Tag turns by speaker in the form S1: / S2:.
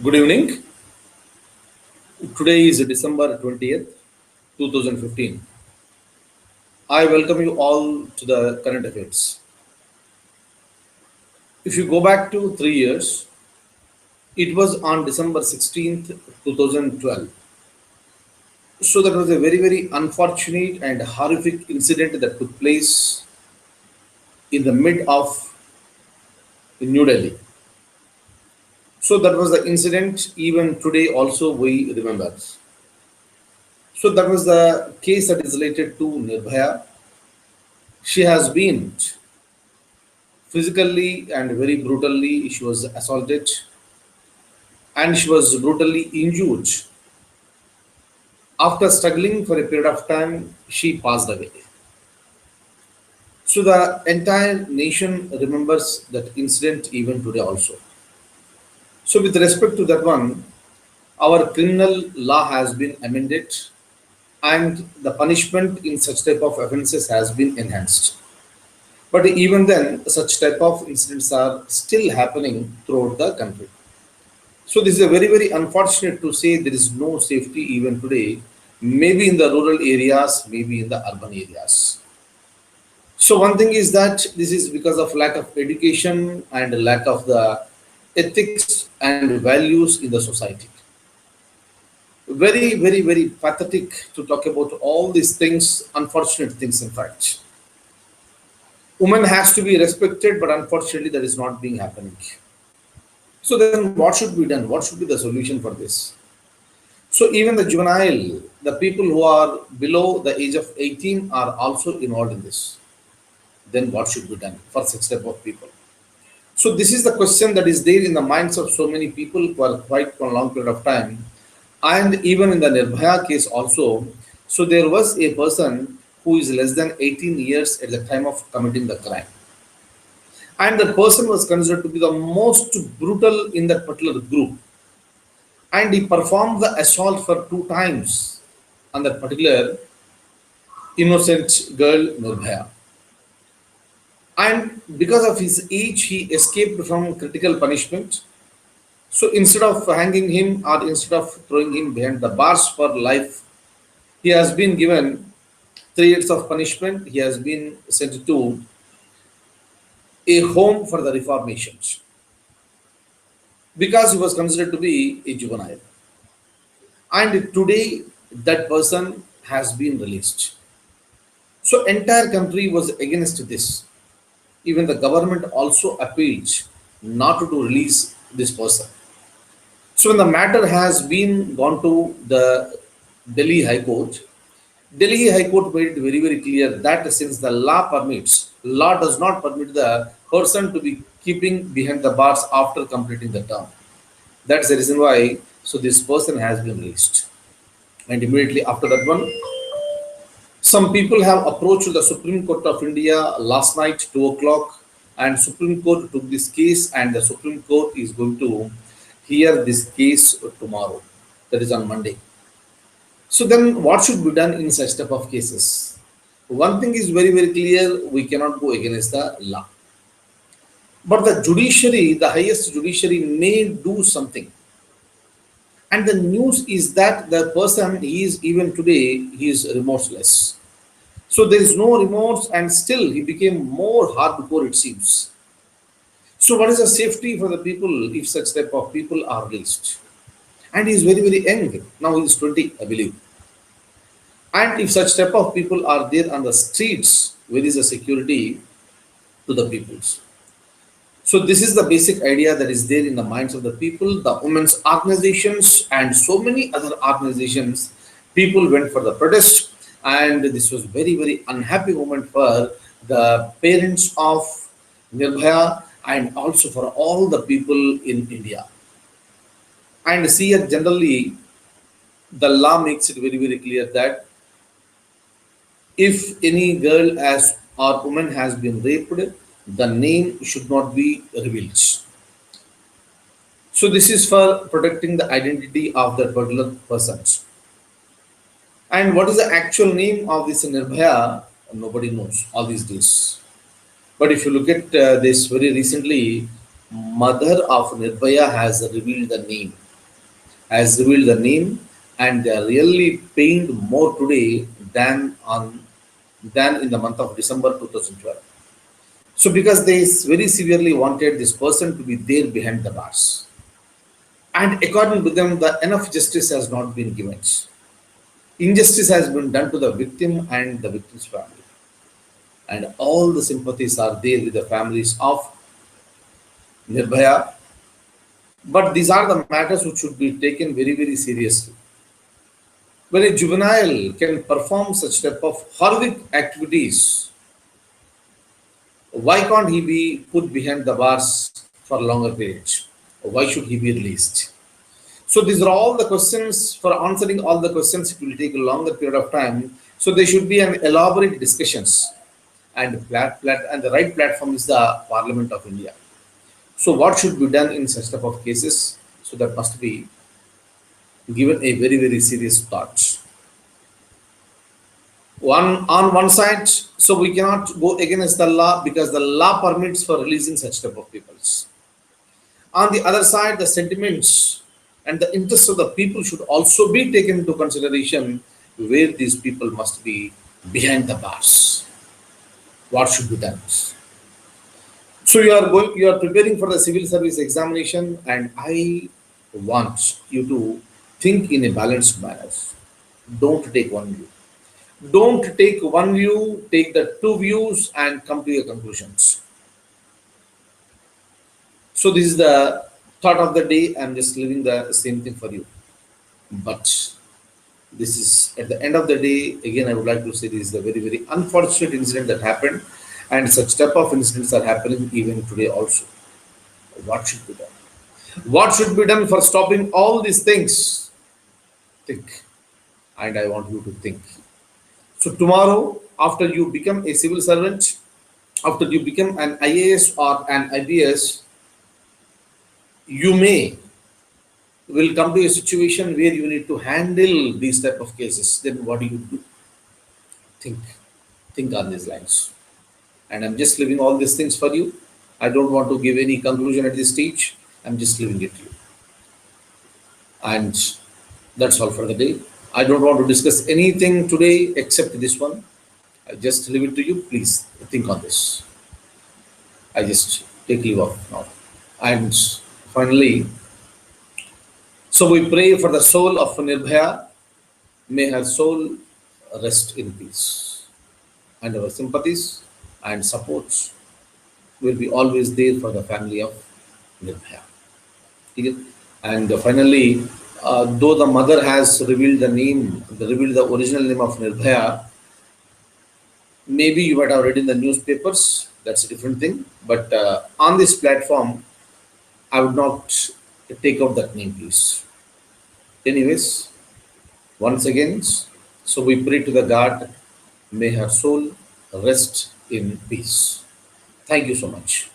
S1: Good evening. Today is December 20th, 2015. I welcome you all to the current affairs. If you go back to 3 years, it was on December 16th, 2012. So that was a very, very unfortunate and horrific incident that took place in the mid of New Delhi. So that was the incident even today also we remember. So that was the case that is related to Nirbhaya. She has been physically and very brutally she was assaulted and she was brutally injured. After struggling for a period of time, she passed away. So the entire nation remembers that incident even today also. So with respect to that one, our criminal law has been amended and the punishment in such type of offences has been enhanced. But even then, such type of incidents are still happening throughout the country. So this is a very, very unfortunate to say there is no safety even today, maybe in the rural areas, maybe in the urban areas. So one thing is that this is because of lack of education and lack of the ethics and values in the society. Very, very, very pathetic to talk about all these things, unfortunate things in fact. Women has to be respected, but unfortunately that is not being happening. So then what should be done? What should be the solution for this? So even the juvenile, the people who are below the age of 18 are also involved in this. Then what should be done for such type of people? So this is the question that is there in the minds of so many people for quite a long period of time. And even in the Nirbhaya case also, so there was a person who is less than 18 years at the time of committing the crime. And the person was considered to be the most brutal in that particular group. And he performed the assault for 2 times on that particular innocent girl Nirbhaya. And because of his age, he escaped from critical punishment. So instead of hanging him or instead of throwing him behind the bars for life, he has been given 3 years of punishment. He has been sent to a home for the reformations because he was considered to be a juvenile. And today, that person has been released. So entire country was against this. Even the government also appealed not to release this person. So when the matter has been gone to the Delhi High Court, Delhi High Court made it very, very clear that since the law does not permit the person to be keeping behind the bars after completing the term. That's the reason why, so this person has been released. And immediately after that one, some people have approached the Supreme Court of India last night, 2 o'clock, and Supreme Court took this case, and the Supreme Court is going to hear this case tomorrow, that is on Monday. So then what should be done in such type of cases? One thing is very, very clear, we cannot go against the law. But the judiciary, the highest judiciary may do something. And the news is that the person he is even today, he is remorseless. So there is no remorse and still he became more hardcore it seems. So what is the safety for the people if such type of people are released? And he is very, very young. Now he is 20, I believe. And if such type of people are there on the streets, where is the security to the peoples? So this is the basic idea that is there in the minds of the people, the women's organizations and so many other organizations. People went for the protest and this was very, very unhappy moment for the parents of Nirbhaya and also for all the people in India. And see here generally the law makes it very, very clear that if any girl as or woman has been raped, the name should not be revealed. So this is for protecting the identity of the particular persons. And what is the actual name of this Nirbhaya? Nobody knows all these days. But if you look at this very recently, mother of Nirbhaya has revealed the name. has revealed the name, and they are really pained more today than in the month of December 2012. So because they very severely wanted this person to be there behind the bars. And according to them, the enough justice has not been given. Injustice has been done to the victim and the victim's family. And all the sympathies are there with the families of Nirbhaya. But these are the matters which should be taken very, very seriously. When a juvenile can perform such type of horrific activities, why can't he be put behind the bars for longer periods? Why should he be released? So these are all the questions. For answering all the questions, it will take a longer period of time. So there should be an elaborate discussions, and and the right platform is the Parliament of India. So what should be done in such type of cases? So that must be given a very, very serious thought. On one side, so we cannot go against the law because the law permits for releasing such type of peoples. On the other side, the sentiments and the interests of the people should also be taken into consideration, where these people must be behind the bars. What should be done? So you are preparing for the civil service examination, and I want you to think in a balanced manner. Don't take one view. Don't take one view, take the two views and come to your conclusions. So this is the thought of the day. I'm just leaving the same thing for you. But this is at the end of the day, again, I would like to say this is a very, very unfortunate incident that happened, and such type of incidents are happening even today also. What should be done? What should be done for stopping all these things? Think. And I want you to think. So tomorrow, after you become a civil servant, after you become an IAS or an IBS, you will come to a situation where you need to handle these type of cases. Then what do you do? Think. Think on these lines. And I'm just leaving all these things for you. I don't want to give any conclusion at this stage. I'm just leaving it to you. And that's all for the day. I don't want to discuss anything today except this one. I just leave it to you. Please think on this. I just take leave of now. And finally, so we pray for the soul of Nirbhaya. May her soul rest in peace. And our sympathies and supports will be always there for the family of Nirbhaya. Okay? And finally, though the mother has revealed revealed the original name of Nirbhaya, maybe you might have read in the newspapers, that's a different thing. But on this platform, I would not take out that name, please. Anyways, once again, so we pray to the God, may her soul rest in peace. Thank you so much.